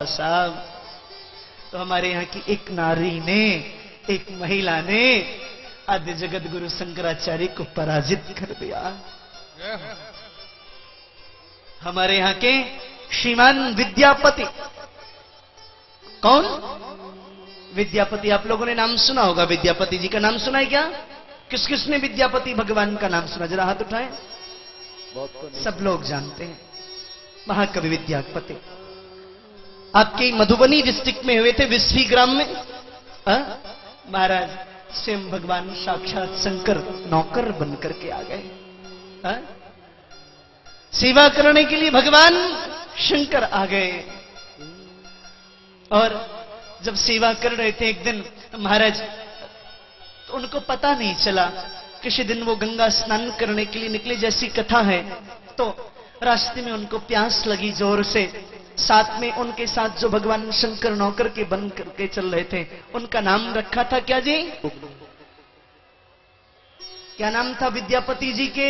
साहब, तो हमारे यहाँ की एक नारी ने, एक महिला ने आदि जगत गुरु शंकराचार्य को पराजित कर दिया। हमारे यहाँ के श्रीमान विद्यापति, कौन विद्यापति? आप लोगों ने नाम सुना होगा, विद्यापति जी का नाम सुना है क्या? किस किसने विद्यापति भगवान का नाम सुना? जरा हाथ उठाएं। सब लोग जानते हैं, महाकवि विद्यापति। आपके मधुबनी डिस्ट्रिक्ट में हुए थे, विस्फी ग्राम में। महाराज स्वयं भगवान साक्षात शंकर नौकर बनकर के आ गए। सेवा करने के लिए भगवान शंकर आ गए। और जब सेवा कर रहे थे एक दिन महाराज, तो उनको पता नहीं चला। किसी दिन वो गंगा स्नान करने के लिए निकले, जैसी कथा है, तो रास्ते में उनको प्यास लगी जोर से। साथ में उनके साथ जो भगवान शंकर नौकर के बन करके चल रहे थे, उनका नाम रखा था क्या जी? क्या नाम था विद्यापति जी के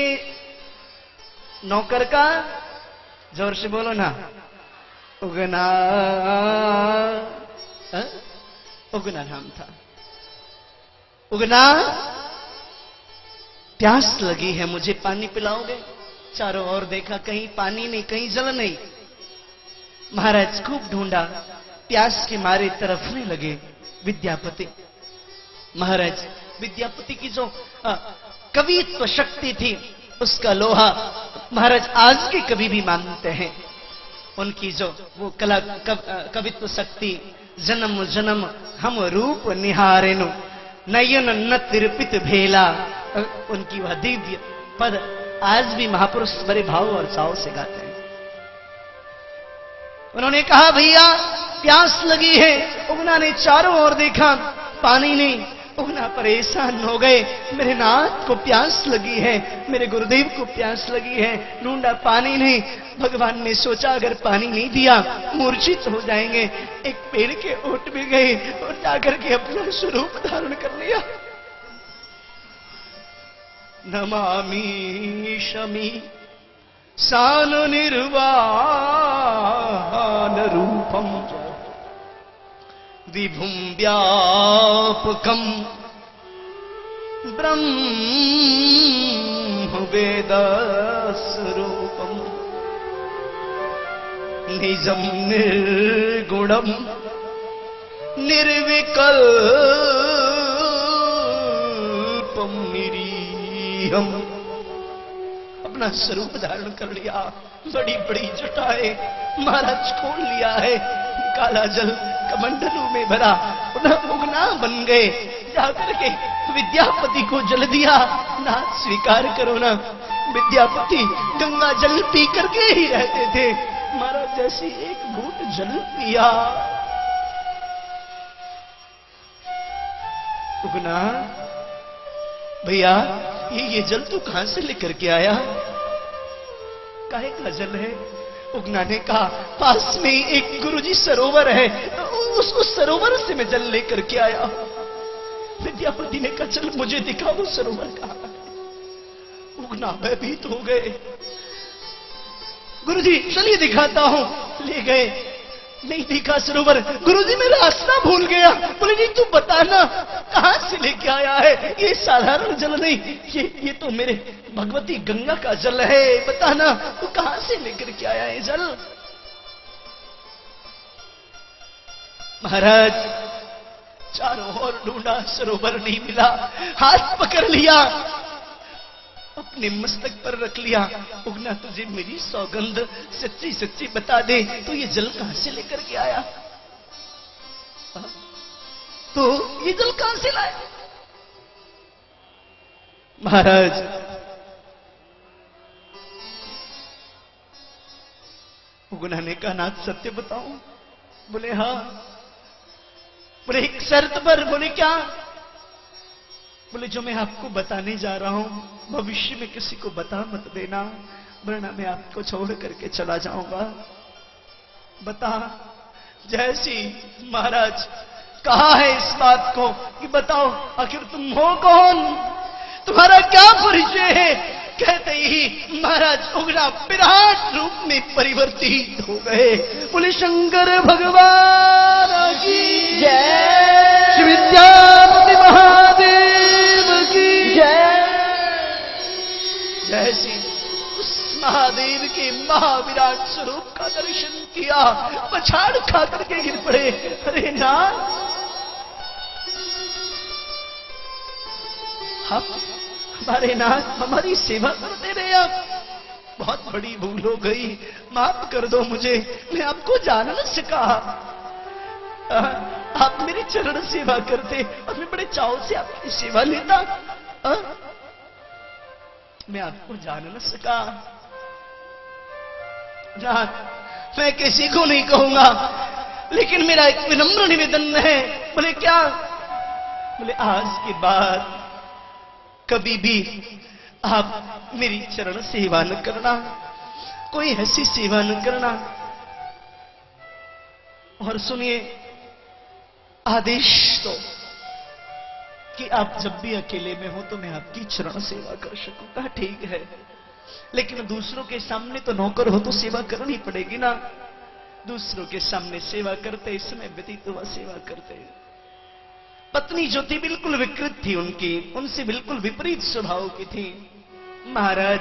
नौकर का? जोर से बोलो ना। उगना। उगना नाम था। उगना, प्यास लगी है, मुझे पानी पिलाओगे? चारों ओर देखा, कहीं पानी नहीं, कहीं जल नहीं। महाराज खूब ढूंढा, प्यास के मारे तरफने लगे विद्यापति। महाराज विद्यापति की जो कवित्व शक्ति थी, उसका लोहा महाराज आज के कवि भी मानते हैं। उनकी जो वो कला कवित्व शक्ति, जन्म जन्म हम रूप निहारेनु नयन न तिरपित भेला, उनकी वह दिव्य पद आज भी महापुरुष बड़े भाव और चाव से गाते हैं। उन्होंने कहा, भैया प्यास लगी है। उगना ने चारों ओर देखा, पानी नहीं। उगना परेशान हो गए, मेरे नाथ को प्यास लगी है, मेरे गुरुदेव को प्यास लगी है। ढूंढा, पानी नहीं। भगवान ने सोचा अगर पानी नहीं दिया मूर्छित हो जाएंगे। एक पेड़ के ओट में गए और जाकर के अपना स्वरूप धारण कर लिया। नमामि शमी सान निर्वाण रूपम विभुम व्यापकम ब्रह्म वेद स्वरूपम निजम निर्गुणम निर्विकल्पम निरीहम। अपना स्वरूप धारण कर लिया। बड़ी बड़ी जटाएं महाराज खोल लिया है, काला जल कमंडलों में भरा, उगना बन गए। जाकर के विद्यापति को जल दिया। ना स्वीकार करो ना, विद्यापति गंगा जल पी करके ही रहते थे। महाराज जैसे एक घूंट जल पिया, उगना भैया ये जल तू कहां से लेकर के आया? काहे का जल है? उगना ने कहा, पास में एक गुरुजी सरोवर है, उस सरोवर से मैं जल लेकर के आया। विद्यापति ने कहा, चल मुझे दिखा वो सरोवर कहां है। उगना भयभीत हो गए। गुरुजी चलिए दिखाता हूं। ले गए, नहीं दिखा सरोवर। गुरुजी मैं रास्ता भूल गया। बोले जी तू बताना कहां से लेके आया है? ये साधारण जल नहीं, ये तो मेरे भगवती गंगा का जल है। बताना तू कहां से लेकर के आया है जल? महाराज चारों ओर ढूंढा, सरोवर नहीं मिला। हाथ पकड़ लिया, अपने मस्तक पर रख लिया। उगना तुझे मेरी सौगंध, सच्ची सच्ची बता दे, तो ये जल कहां से लेकर के आया? तो ये जल कहां से लाया? महाराज उगना ने कहा, नाथ सत्य बताऊं? बोले हाँ। बोले एक शर्त पर। बोले क्या? बोले जो मैं आपको बताने जा रहा हूं भविष्य में किसी को बता मत देना, वरना मैं आपको छोड़ करके चला जाऊंगा। बता। जैसी महाराज कहा है इस बात को कि बताओ आखिर तुम हो कौन, तुम्हारा क्या परिचय है? कहते ही महाराज उगना विराट रूप में परिवर्तित हो गए। बोले शंकर भगवान की जय, श्री विद्यापति महादेव की जय। जैसे उस महादेव के महाविराट स्वरूप का दर्शन किया, पछाड़ खा करके गिर पड़े। अरे नाथ, हम हमारे नाथ हमारी सेवा करते रहे, आप बहुत बड़ी भूल हो गई, माफ कर दो मुझे, मैं आपको जान न सका। आप मेरी चरण सेवा करते और मैं बड़े चाव से आपकी सेवा लेता। मैं आपको जान न सका। नाथ, मैं किसी को नहीं कहूंगा, लेकिन मेरा एक विनम्र निवेदन है। बोले क्या? बोले आज के बाद कभी भी आप मेरी चरण सेवा न करना, कोई ऐसी सेवा न करना। और सुनिए, आदेश तो कि आप जब भी अकेले में हो तो मैं आपकी चरण सेवा कर सकूंगा, ठीक है, लेकिन दूसरों के सामने तो नौकर हो तो सेवा करनी पड़ेगी ना। दूसरों के सामने सेवा करते, इस समय व्यतीत हुआ सेवा करते। पत्नी जो थी बिल्कुल विकृत थी, उनकी उनसे बिल्कुल विपरीत स्वभाव की थी। महाराज,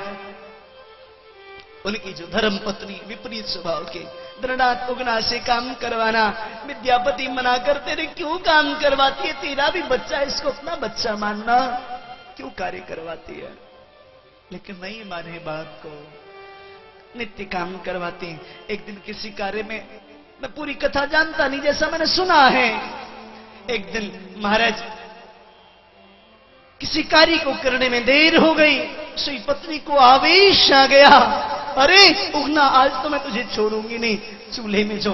उनकी जो धर्म पत्नी विपरीत स्वभाव के, दृढ़नाथ उगना से काम करवाना। विद्यापति मना करते रहे, क्यों काम करवाती है, तेरा भी बच्चा है, इसको अपना बच्चा मानना, क्यों कार्य करवाती है। लेकिन नहीं माने बात को, नित्य काम करवाते हैं। एक दिन किसी कार्य में, मैं पूरी कथा जानता नहीं, जैसा मैंने सुना है, एक दिन महाराज किसी कार्य को करने में देर हो गई, उसकी पत्नी को आवेश आ गया, अरे उगना आज तो मैं तुझे छोड़ूंगी नहीं। चूल्हे में जो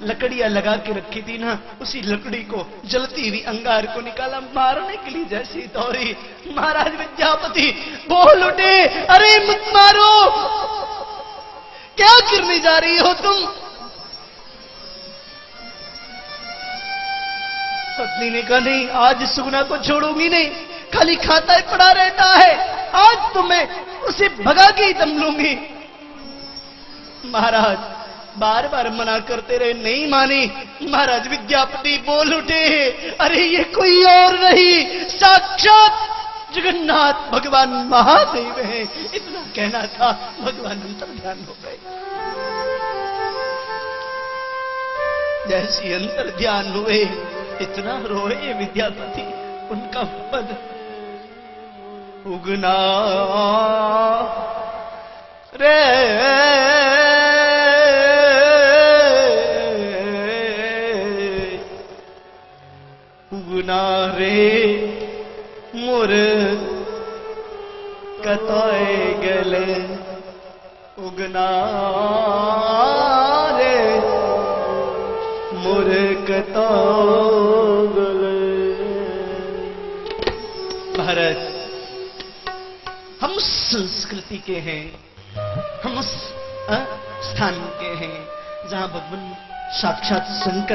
लकड़ियां लगा के रखी थी ना, उसी लकड़ी को जलती हुई अंगार को निकाला, मारने के लिए जैसी दौड़ी, महाराज विद्यापति बोल उठे, अरे मत मारो, क्या करने जा रही हो तुम। पत्नी ने कहा, नहीं आज सुगना को छोड़ूंगी नहीं, खाली खाता ही पड़ा रहता है, आज तो मैं उसे भगा के ही दम लूंगी। महाराज बार बार मना करते रहे, नहीं मानी। महाराज विद्यापति बोल उठे, अरे ये कोई और नहीं, साक्षात जगन्नाथ भगवान महादेव है। इतना कहना था, भगवान अंतर्ध्यान हो गए। जैसी अंतर्ध्यान हुए, इतना रोए विद्यापति, उनका पद उगना रे उगना रे मोर कतय गले, उगना रे मोर कतय गले। महाराज, हम उस संस्कृति के हैं, हम उस स्थान के हैं जहां भगवान साक्षात शंकर